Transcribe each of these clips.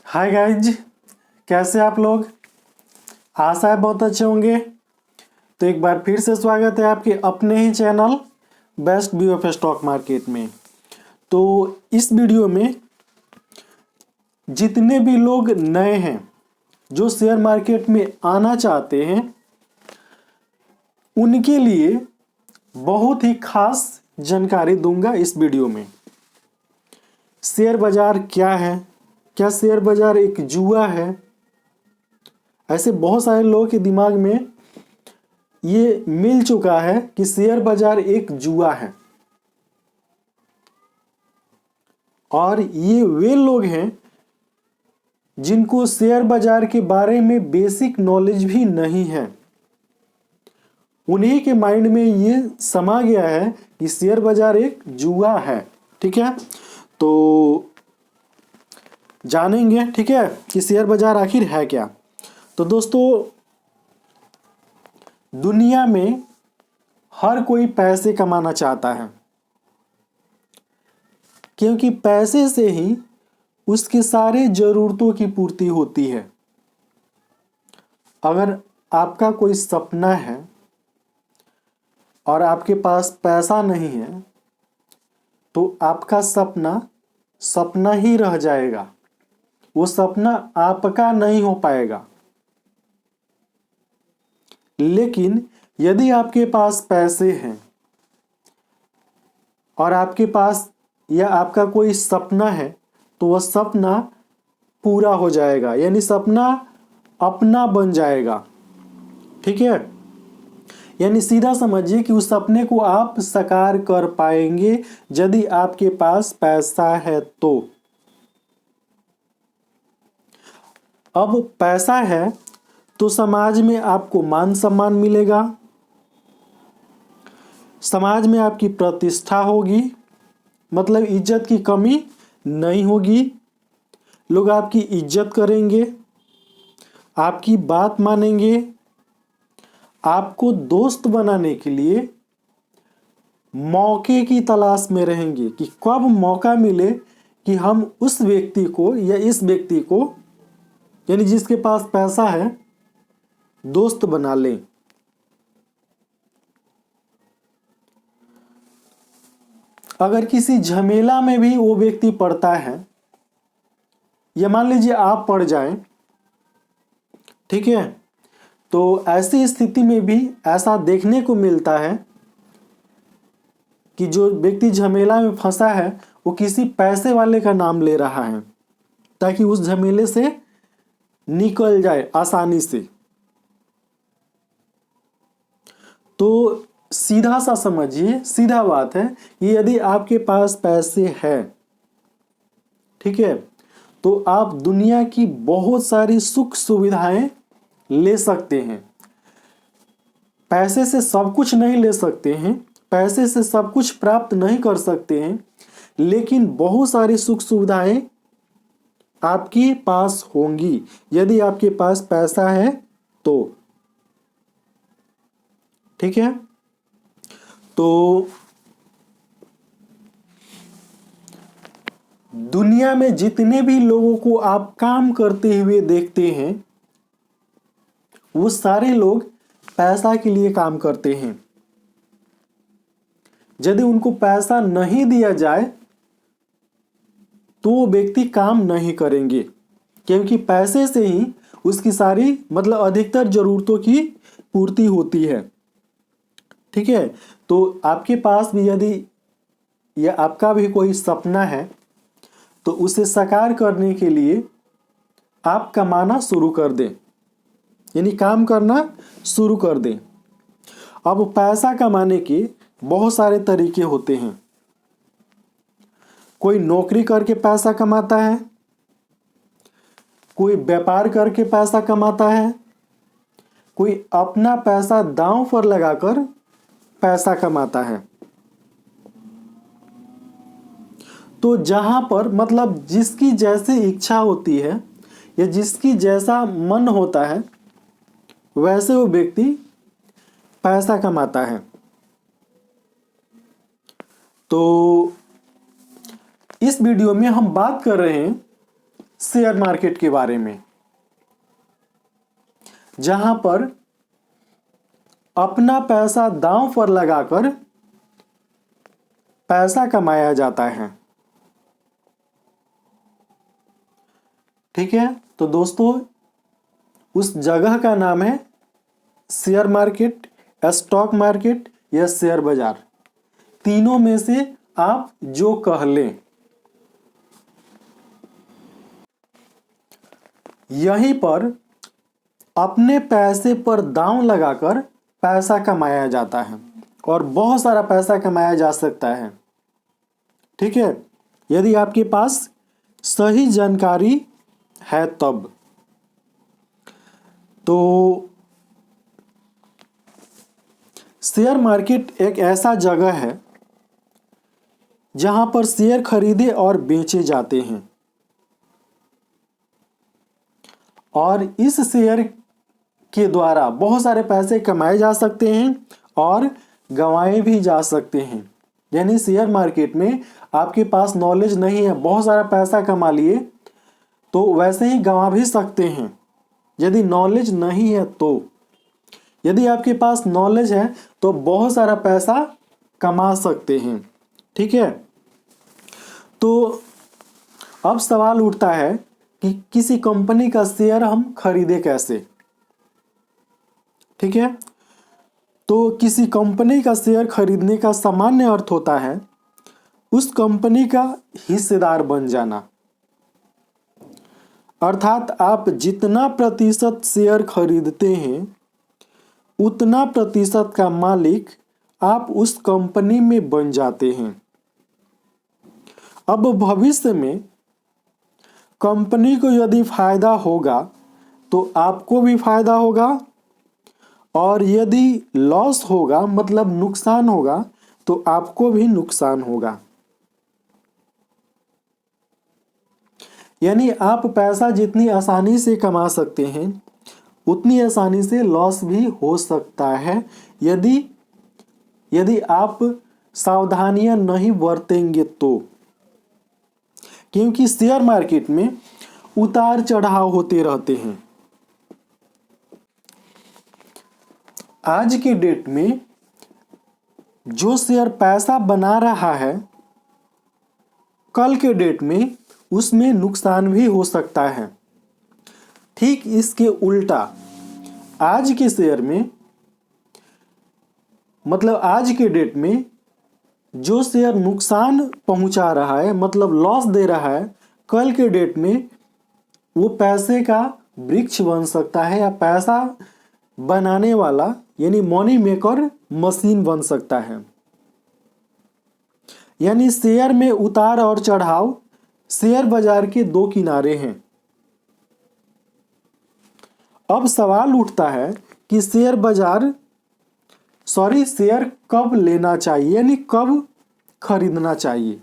Hi guys, कैसे आप लोग। आशा है बहुत अच्छे होंगे। तो एक बार फिर से स्वागत है आपके अपने ही channel best view of stock market में। तो इस वीडियो में जितने भी लोग नए हैं जो शेयर मार्केट में आना चाहते हैं उनके लिए बहुत ही खास जानकारी दूंगा इस वीडियो में। शेयर बाजार क्या है, क्या शेयर बाजार एक जुआ है। ऐसे बहुत सारे लोगों के दिमाग में ये मिल चुका है कि शेयर बाजार एक जुआ है, और ये वे लोग हैं जिनको शेयर बाजार के बारे में बेसिक नॉलेज भी नहीं है। उन्हीं के माइंड में ये समा गया है कि शेयर बाजार एक जुआ है। ठीक है, तो जानेंगे ठीक है कि शेयर बाजार आखिर है क्या। तो दोस्तों, दुनिया में हर कोई पैसे कमाना चाहता है, क्योंकि पैसे से ही उसकी सारे ज़रूरतों की पूर्ति होती है। अगर आपका कोई सपना है और आपके पास पैसा नहीं है तो आपका सपना सपना ही रह जाएगा, वो सपना आपका नहीं हो पाएगा। लेकिन यदि आपके पास पैसे हैं और आपके पास या आपका कोई सपना है तो वह सपना पूरा हो जाएगा, यानी सपना अपना बन जाएगा। ठीक है, यानी सीधा समझिए कि उस सपने को आप साकार कर पाएंगे यदि आपके पास पैसा है तो। अब पैसा है तो समाज में आपको मान सम्मान मिलेगा, समाज में आपकी प्रतिष्ठा होगी, मतलब इज्जत की कमी नहीं होगी। लोग आपकी इज्जत करेंगे, आपकी बात मानेंगे, आपको दोस्त बनाने के लिए मौके की तलाश में रहेंगे कि कब मौका मिले कि हम उस व्यक्ति को या इस व्यक्ति को, यानी जिसके पास पैसा है, दोस्त बना लें। अगर किसी झमेला में भी वो व्यक्ति पड़ता है, या मान लीजिए आप पड़ जाएं, ठीक है, तो ऐसी स्थिति में भी ऐसा देखने को मिलता है कि जो व्यक्ति झमेला में फंसा है वो किसी पैसे वाले का नाम ले रहा है ताकि उस झमेले से निकल जाए आसानी से। तो सीधा सा समझिए, सीधा बात है कि यदि आपके पास पैसे हैं, ठीक है, तो आप दुनिया की बहुत सारी सुख सुविधाएं ले सकते हैं। पैसे से सब कुछ नहीं ले सकते हैं, पैसे से सब कुछ प्राप्त नहीं कर सकते हैं, लेकिन बहुत सारी सुख सुविधाएं आपके पास होंगी यदि आपके पास पैसा है तो। ठीक है, तो दुनिया में जितने भी लोगों को आप काम करते हुए देखते हैं वो सारे लोग पैसा के लिए काम करते हैं। यदि उनको पैसा नहीं दिया जाए तो वो व्यक्ति काम नहीं करेंगे, क्योंकि पैसे से ही उसकी सारी मतलब अधिकतर जरूरतों की पूर्ति होती है। ठीक है, तो आपके पास भी यदि या आपका भी कोई सपना है तो उसे साकार करने के लिए आप कमाना शुरू कर दें, यानी काम करना शुरू कर दें। अब पैसा कमाने के बहुत सारे तरीके होते हैं। कोई नौकरी करके पैसा कमाता है, कोई व्यापार करके पैसा कमाता है, कोई अपना पैसा दांव पर लगाकर पैसा कमाता है। तो जहां पर मतलब जिसकी जैसी इच्छा होती है या जिसकी जैसा मन होता है वैसे वो व्यक्ति पैसा कमाता है। तो इस वीडियो में हम बात कर रहे हैं शेयर मार्केट के बारे में, जहां पर अपना पैसा दांव पर लगाकर पैसा कमाया जाता है। ठीक है, तो दोस्तों उस जगह का नाम है शेयर मार्केट, स्टॉक मार्केट या शेयर बाजार। तीनों में से आप जो कह लें। यहीं पर अपने पैसे पर दांव लगाकर पैसा कमाया जाता है और बहुत सारा पैसा कमाया जा सकता है। ठीक है, यदि आपके पास सही जानकारी है तब। तो शेयर मार्केट एक ऐसा जगह है जहां पर शेयर खरीदे और बेचे जाते हैं और इस शेयर के द्वारा बहुत सारे पैसे कमाए जा सकते हैं और गंवाए भी जा सकते हैं। यानी शेयर मार्केट में आपके पास नॉलेज नहीं है, बहुत सारा पैसा कमा लिए तो वैसे ही गंवा भी सकते हैं यदि नॉलेज नहीं है तो। यदि आपके पास नॉलेज है तो बहुत सारा पैसा कमा सकते हैं। ठीक है, तो अब सवाल उठता है कि किसी कंपनी का शेयर हम खरीदे कैसे। ठीक है, तो किसी कंपनी का शेयर खरीदने का सामान्य अर्थ होता है उस कंपनी का हिस्सेदार बन जाना। अर्थात आप जितना प्रतिशत शेयर खरीदते हैं उतना प्रतिशत का मालिक आप उस कंपनी में बन जाते हैं। अब भविष्य में कंपनी को यदि फायदा होगा तो आपको भी फायदा होगा और यदि लॉस होगा मतलब नुकसान होगा तो आपको भी नुकसान होगा। यानी आप पैसा जितनी आसानी से कमा सकते हैं उतनी आसानी से लॉस भी हो सकता है यदि आप सावधानियां नहीं बरतेंगे तो। क्योंकि शेयर मार्केट में उतार चढ़ाव होते रहते हैं। आज के डेट में जो शेयर पैसा बना रहा है कल के डेट में उसमें नुकसान भी हो सकता है। ठीक इसके उल्टा आज के शेयर में मतलब आज के डेट में जो शेयर नुकसान पहुंचा रहा है मतलब लॉस दे रहा है कल के डेट में वो पैसे का वृक्ष बन सकता है या पैसा बनाने वाला यानी मनी मेकर मशीन बन सकता है। यानी शेयर में उतार और चढ़ाव शेयर बाजार के दो किनारे हैं। अब सवाल उठता है कि शेयर कब लेना चाहिए यानी कब खरीदना चाहिए।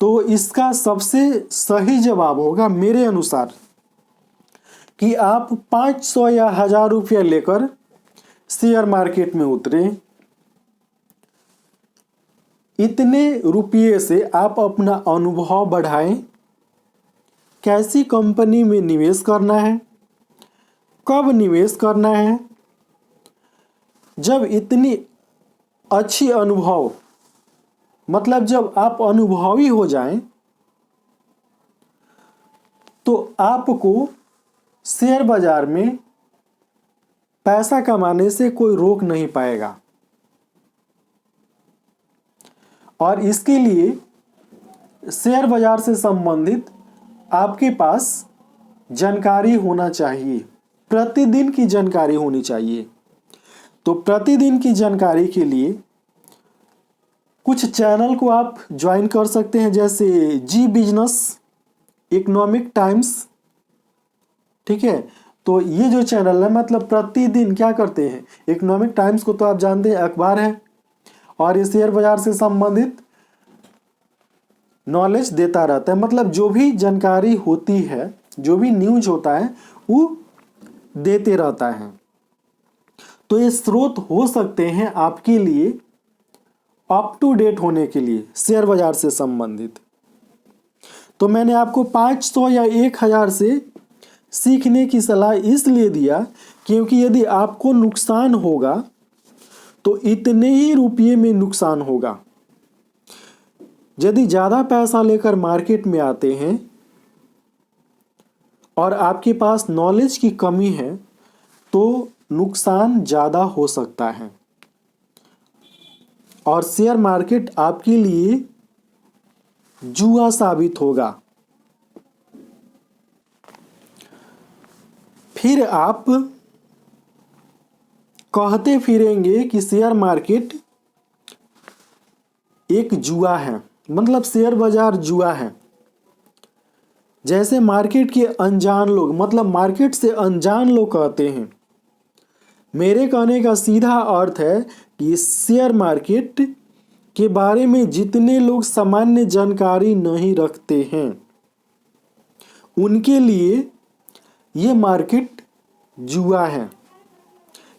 तो इसका सबसे सही जवाब होगा मेरे अनुसार कि आप 500 या 1000 रुपया लेकर शेयर मार्केट में उतरे। इतने रुपये से आप अपना अनुभव बढ़ाएं, कैसी कंपनी में निवेश करना है, कब निवेश करना है। जब इतनी अच्छी अनुभव मतलब जब आप अनुभवी हो जाएं तो आपको शेयर बाजार में पैसा कमाने से कोई रोक नहीं पाएगा। और इसके लिए शेयर बाजार से संबंधित आपके पास जानकारी होना चाहिए, प्रतिदिन की जानकारी होनी चाहिए। तो प्रतिदिन की जानकारी के लिए कुछ चैनल को आप ज्वाइन कर सकते हैं जैसे जी बिजनेस, इकोनॉमिक टाइम्स। ठीक है, तो ये जो चैनल है मतलब प्रतिदिन क्या करते हैं, इकोनॉमिक टाइम्स को तो आप जानते हैं अखबार है और ये शेयर बाजार से संबंधित नॉलेज देता रहता है। मतलब जो भी जानकारी होती है, जो भी न्यूज होता है वो देते रहता है। तो ये स्रोत हो सकते हैं आपके लिए अप टू डेट होने के लिए शेयर बाजार से संबंधित। तो मैंने आपको 500 या 1000 से सीखने की सलाह इसलिए दिया क्योंकि यदि आपको नुकसान होगा तो इतने ही रुपये में नुकसान होगा। यदि ज़्यादा पैसा लेकर मार्केट में आते हैं और आपके पास नॉलेज की कमी है तो नुकसान ज़्यादा हो सकता है और शेयर मार्केट आपके लिए जुआ साबित होगा। फिर आप कहते फिरेंगे कि शेयर मार्केट एक जुआ है, मतलब शेयर बाजार जुआ है। जैसे मार्केट के अनजान लोग, मतलब मार्केट से अनजान लोग कहते हैं। मेरे कहने का सीधा अर्थ है कि शेयर मार्केट के बारे में जितने लोग सामान्य जानकारी नहीं रखते हैं उनके लिए ये मार्केट जुआ है।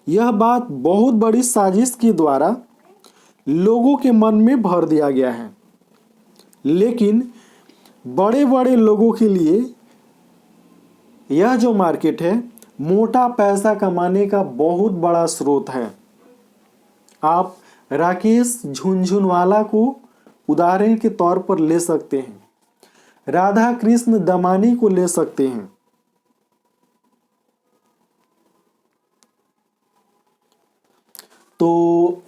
यह बात बहुत बड़ी साजिश के द्वारा लोगों के मन में भर दिया गया है, लेकिन बड़े बड़े लोगों के लिए यह जो मार्केट है मोटा पैसा कमाने का बहुत बड़ा स्रोत है। आप राकेश झुनझुनवाला को उदाहरण के तौर पर ले सकते हैं, राधा कृष्ण दमानी को ले सकते हैं। तो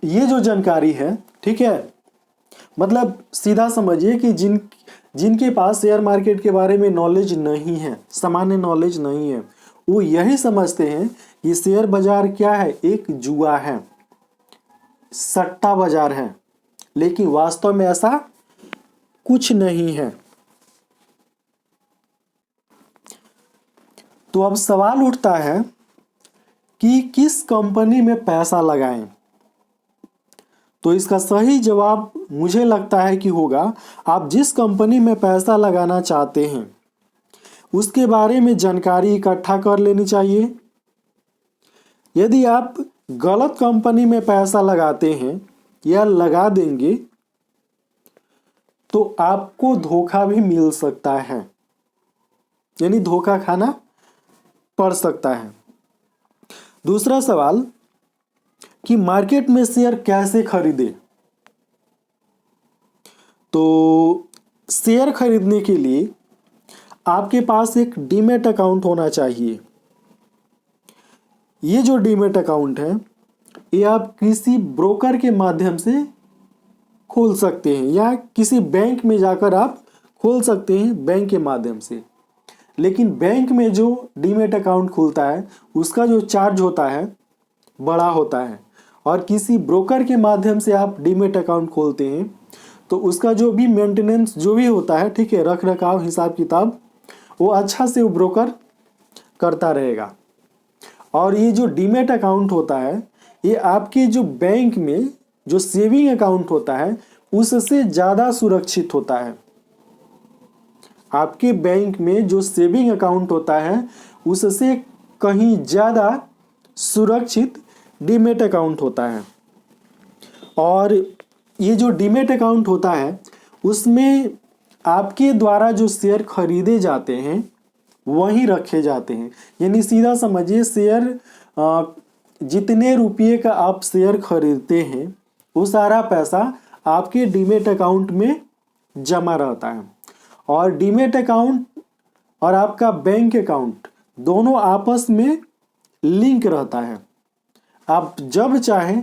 ये जो जानकारी है, ठीक है, मतलब सीधा समझिए कि जिनके पास शेयर मार्केट के बारे में नॉलेज नहीं है, सामान्य नॉलेज नहीं है, वो यही समझते हैं कि शेयर बाजार क्या है, एक जुआ है, सट्टा बाजार है, लेकिन वास्तव में ऐसा कुछ नहीं है। तो अब सवाल उठता है कि किस कंपनी में पैसा लगाएं। तो इसका सही जवाब मुझे लगता है कि होगा, आप जिस कंपनी में पैसा लगाना चाहते हैं उसके बारे में जानकारी इकट्ठा कर लेनी चाहिए। यदि आप गलत कंपनी में पैसा लगाते हैं या लगा देंगे तो आपको धोखा भी मिल सकता है, यानी धोखा खाना पड़ सकता है। दूसरा सवाल कि मार्केट में शेयर कैसे खरीदे। तो शेयर खरीदने के लिए आपके पास एक डीमैट अकाउंट होना चाहिए। ये जो डीमैट अकाउंट है ये आप किसी ब्रोकर के माध्यम से खोल सकते हैं या किसी बैंक में जाकर आप खोल सकते हैं बैंक के माध्यम से। लेकिन बैंक में जो डीमैट अकाउंट खुलता है उसका जो चार्ज होता है बड़ा होता है, और किसी ब्रोकर के माध्यम से आप डीमैट अकाउंट खोलते हैं तो उसका जो भी मेंटेनेंस जो भी होता है, ठीक है, रख रखाव हिसाब किताब, वो अच्छा से वो ब्रोकर करता रहेगा। और ये जो डीमैट अकाउंट होता है ये आपके जो बैंक में जो सेविंग अकाउंट होता है उससे ज़्यादा सुरक्षित होता है। आपके बैंक में जो सेविंग अकाउंट होता है उससे कहीं ज़्यादा सुरक्षित डीमैट अकाउंट होता है। और ये जो डीमैट अकाउंट होता है उसमें आपके द्वारा जो शेयर खरीदे जाते हैं वहीं रखे जाते हैं। यानी सीधा समझिए, शेयर जितने रुपये का आप शेयर खरीदते हैं वो सारा पैसा आपके डीमैट अकाउंट में जमा रहता है। और डीमैट अकाउंट और आपका बैंक अकाउंट दोनों आपस में लिंक रहता है। आप जब चाहें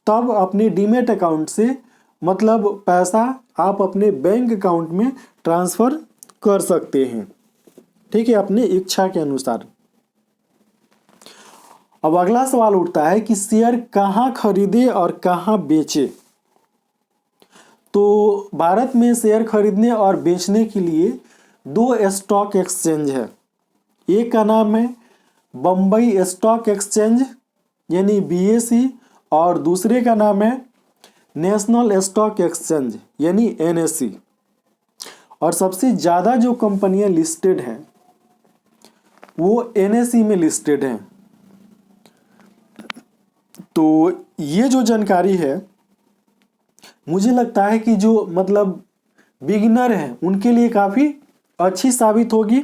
तब अपने डीमैट अकाउंट से मतलब पैसा आप अपने बैंक अकाउंट में ट्रांसफ़र कर सकते हैं, ठीक है, अपनी इच्छा के अनुसार। अब अगला सवाल उठता है कि शेयर कहाँ खरीदे और कहाँ बेचे। तो भारत में शेयर खरीदने और बेचने के लिए 2 स्टॉक एक्सचेंज है। एक का नाम है बम्बई स्टॉक एक्सचेंज यानी BSE, और दूसरे का नाम है नेशनल स्टॉक एक्सचेंज यानी NSE। और सबसे ज़्यादा जो कंपनियां लिस्टेड हैं वो NSE में लिस्टेड हैं। तो ये जो जानकारी है मुझे लगता है कि जो मतलब बिगिनर हैं उनके लिए काफ़ी अच्छी साबित होगी।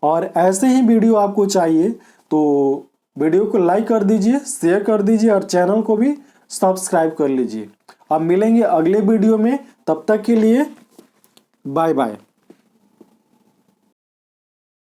और ऐसे ही वीडियो आपको चाहिए तो वीडियो को लाइक कर दीजिए, शेयर कर दीजिए और चैनल को भी सब्सक्राइब कर लीजिए। अब मिलेंगे अगले वीडियो में, तब तक के लिए बाय बाय।